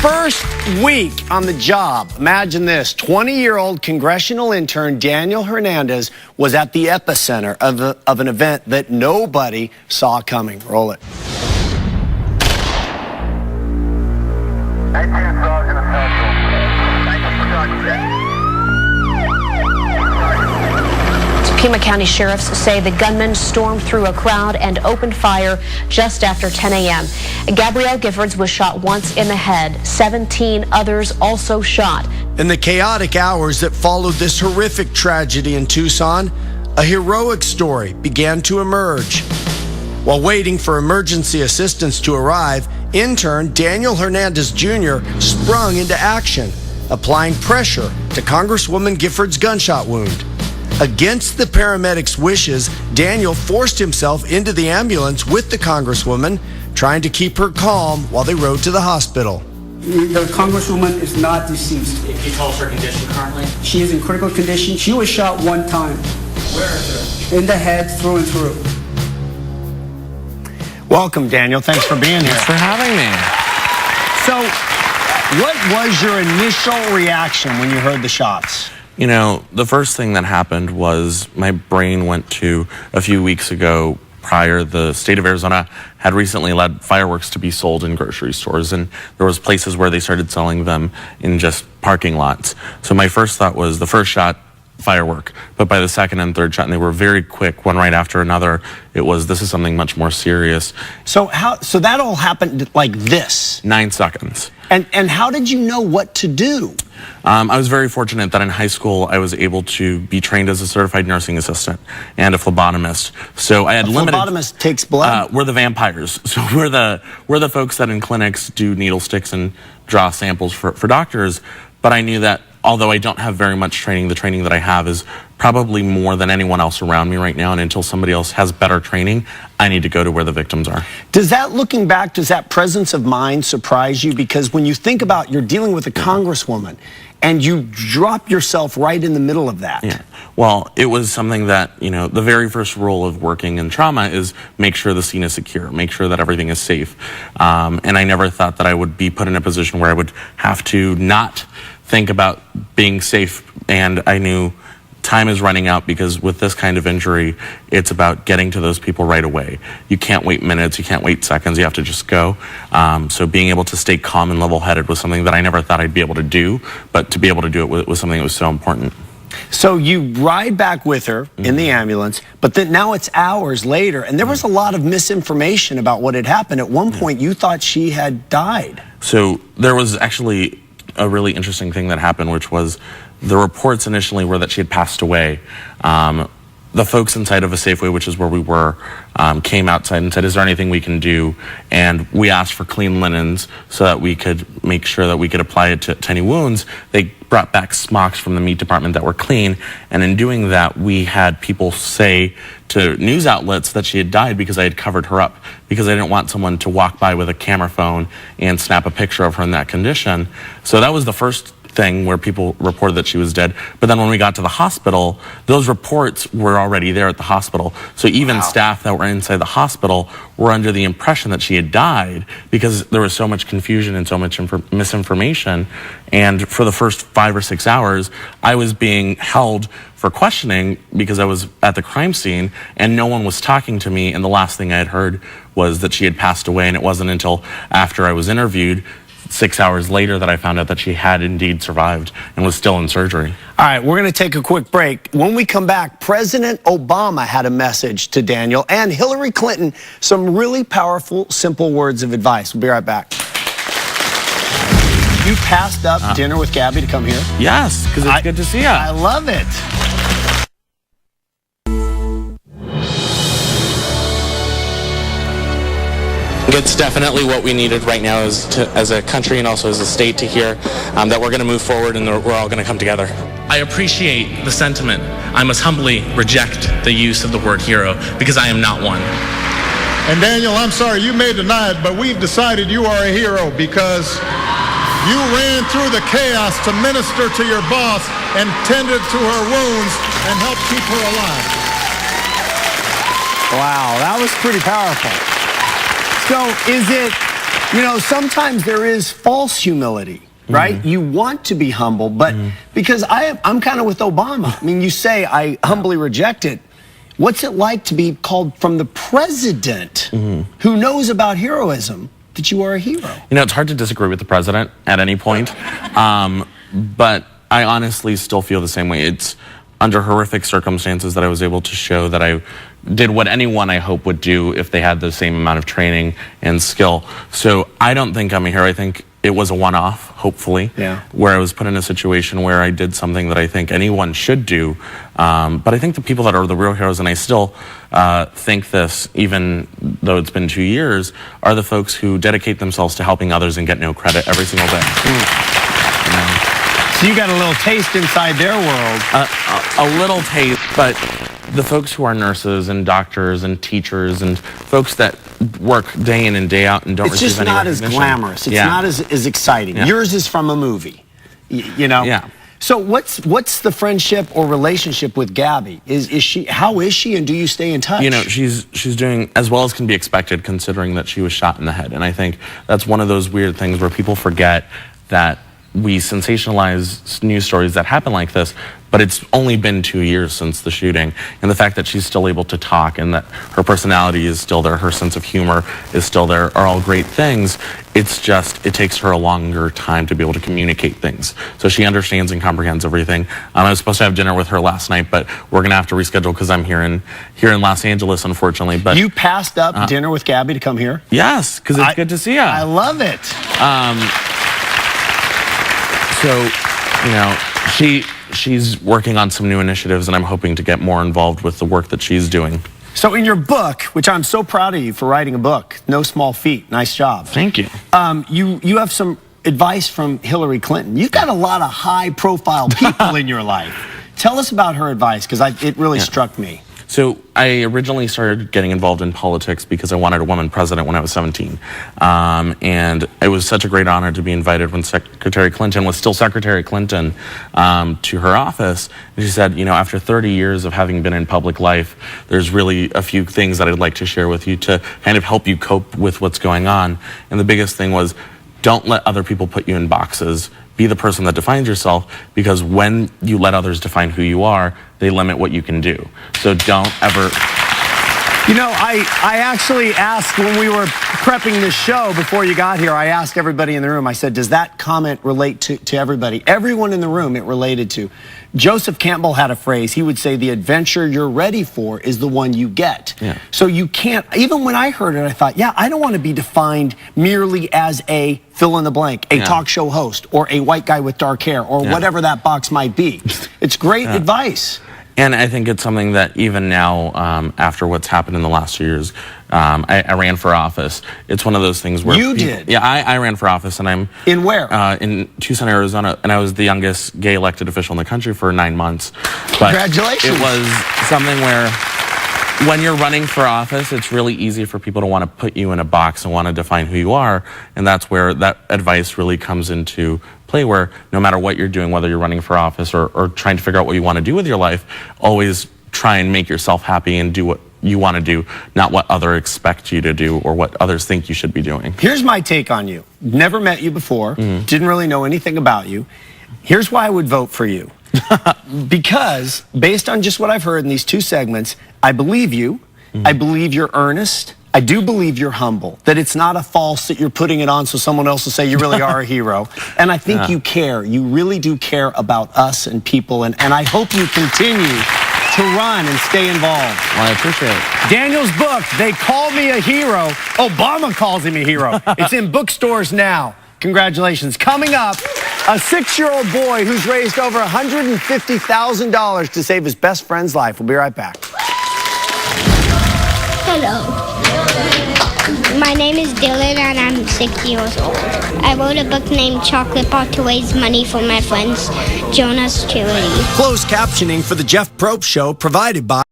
First week on the job. Imagine this. 20-year-old congressional intern Daniel Hernandez was at the epicenter of an event that nobody saw coming. Roll it. Pima County sheriffs say the gunman stormed through a crowd and opened fire just after 10 a.m. Gabrielle Giffords was shot once in the head. 17 others also shot. In the chaotic hours that followed this horrific tragedy in Tucson, a heroic story began to emerge. While waiting for emergency assistance to arrive, intern Daniel Hernandez Jr. sprung into action, applying pressure to Congresswoman Giffords' gunshot wound. Against the paramedics' wishes, Daniel forced himself into the ambulance with the Congresswoman, trying to keep her calm while they rode to the hospital. The Congresswoman is not deceased. Can you tell us her condition currently? She is in critical condition. She was shot one time. Where is her? In the head, through and through. Welcome, Daniel. Thanks for being here. Thanks for having me. So, what was your initial reaction when you heard the shots? You know, the first thing that happened was my brain went to a few weeks ago. Prior, the state of Arizona had recently allowed fireworks to be sold in grocery stores, and there was places where they started selling them in just parking lots. So my first thought was the first shot, firework, but by the second and third shot, and they were very quick, one right after another, it was, this is something much more serious. So that all happened like this? 9 seconds. And how did you know what to do? I was very fortunate that in high school I was able to be trained as a certified nursing assistant and a phlebotomist. So I had limited. Phlebotomist takes blood. We're the vampires. So we're the folks that in clinics do needle sticks and draw samples for doctors. But I knew that although I don't have very much training, the training that I have is probably more than anyone else around me right now. And until somebody else has better training, I need to go to where the victims are. Does that, looking back, does that presence of mind surprise you? Because when you think about you're dealing with a congresswoman and you drop yourself right in the middle of that. Yeah. Well, it was something that, you know, the very first rule of working in trauma is make sure the scene is secure, make sure that everything is safe. And I never thought that I would be put in a position where I would have to not think about being safe, and I knew time is running out because with this kind of injury, it's about getting to those people right away. You can't wait minutes, you can't wait seconds, you have to just go. So being able to stay calm and level-headed was something that I never thought I'd be able to do, but to be able to do it was something that was so important. So you ride back with her in the ambulance, but then now it's hours later, and there was a lot of misinformation about what had happened. At one point, you thought she had died. So there was actually a really interesting thing that happened, which was the reports initially were that she had passed away. The folks inside of a Safeway, which is where we were, came outside and said, is there anything we can do? And we asked for clean linens so that we could make sure that we could apply it to any wounds. They brought back smocks from the meat department that were clean. And in doing that, we had people say to news outlets that she had died because I had covered her up, because I didn't want someone to walk by with a camera phone and snap a picture of her in that condition. So that was the first thing where people reported that she was dead. But then when we got to the hospital, those reports were already there at the hospital. So even staff that were inside the hospital were under the impression that she had died because there was so much confusion and so much misinformation. And for the first 5 or 6 hours, I was being held for questioning because I was at the crime scene and no one was talking to me. And the last thing I had heard was that she had passed away. And it wasn't until after I was interviewed 6 hours later that I found out that she had indeed survived and was still in surgery. All right, we're going to take a quick break. When we come back, President Obama had a message to Daniel and Hillary Clinton, some really powerful, simple words of advice. We'll be right back. You passed up dinner with Gabby to come here? Yes, because it's good to see you. I love it. It's definitely what we needed right now as a country and also as a state to hear that we're going to move forward and we're all going to come together. I appreciate the sentiment. I must humbly reject the use of the word hero because I am not one. And Daniel, I'm sorry you may deny it, but we've decided you are a hero because you ran through the chaos to minister to your boss and tended to her wounds and helped keep her alive. Wow, that was pretty powerful. So is it You know, sometimes there is false humility, right? You want to be humble, but because I'm kind of with Obama. I mean, you say, I humbly reject it. What's it like to be called from the president who knows about heroism that you are a hero? You know, it's hard to disagree with the president at any point, but I honestly still feel the same way. It's under horrific circumstances that I was able to show that I did what anyone I hope would do if they had the same amount of training and skill. So I don't think I'm a hero. I think it was a one-off, hopefully, where I was put in a situation where I did something that I think anyone should do. But I think the people that are the real heroes, and I still think this, even though it's been 2 years, are the folks who dedicate themselves to helping others and get no credit every single day. So you got a little taste inside their world. A little taste, but the folks who are nurses and doctors and teachers and folks that work day in and day out and don't receive any recognition. It's just not as glamorous. It's not as exciting. Yours is from a movie, you know? Yeah. So what's the friendship or relationship with Gabby? How is she, and do you stay in touch? You know, she's doing as well as can be expected, considering that she was shot in the head. And I think that's one of those weird things where people forget that we sensationalize news stories that happen like this, but it's only been 2 years since the shooting, and the fact that she's still able to talk and that her personality is still there, her sense of humor is still there, are all great things. It's just, it takes her a longer time to be able to communicate things. So she understands and comprehends everything. I was supposed to have dinner with her last night, but we're gonna have to reschedule because I'm here in Los Angeles, unfortunately. But you passed up dinner with Gabby to come here? Yes, because it's good to see you. I love it. So, you know, she's working on some new initiatives, and I'm hoping to get more involved with the work that she's doing. So in your book, which I'm so proud of you for writing a book, no small feat, nice job. Thank you. You have some advice from Hillary Clinton. You've got a lot of high-profile people in your life. Tell us about her advice, because it really struck me. So I originally started getting involved in politics because I wanted a woman president when I was 17. And it was such a great honor to be invited when Secretary Clinton was still Secretary Clinton to her office. And she said, you know, after 30 years of having been in public life, there's really a few things that I'd like to share with you to kind of help you cope with what's going on. And the biggest thing was, don't let other people put you in boxes. Be the person that defines yourself, because when you let others define who you are, they limit what you can do. So don't ever... You know, I actually asked when we were prepping this show before you got here, I asked everybody in the room, I said, does that comment relate to everybody? Everyone in the room it related to. Joseph Campbell had a phrase. He would say, the adventure you're ready for is the one you get. Yeah. So you can't, even when I heard it, I thought, yeah, I don't want to be defined merely as a fill in the blank, a talk show host, or a white guy with dark hair, or whatever that box might be. It's great advice. And I think it's something that even now, after what's happened in the last 2 years, I ran for office. It's one of those things where... You did? Yeah, I ran for office, and I'm... In where? In Tucson, Arizona, and I was the youngest gay elected official in the country for 9 months. But congratulations. It was something where, when you're running for office, it's really easy for people to want to put you in a box and want to define who you are, and that's where that advice really comes into play, where no matter what you're doing, whether you're running for office or trying to figure out what you want to do with your life, always try and make yourself happy and do what you want to do, not what others expect you to do or what others think you should be doing. Here's my take on you. Never met you before, didn't really know anything about you. Here's why I would vote for you. Because, based on just what I've heard in these 2 segments, I believe you. I believe you're earnest. I do believe you're humble, that it's not a false that you're putting it on so someone else will say you really are a hero. And I think you care. You really do care about us and people. And I hope you continue to run and stay involved. Well, I appreciate it. Daniel's book, They Call Me a Hero. Obama calls him a hero. It's in bookstores now. Congratulations. Coming up, a 6-year-old boy who's raised over $150,000 to save his best friend's life. We'll be right back. Hello. My name is Dylan and I'm 6 years old. I wrote a book named Chocolate Bar to raise money for my friends Jonah's charity. Closed captioning for the Jeff Probst Show provided by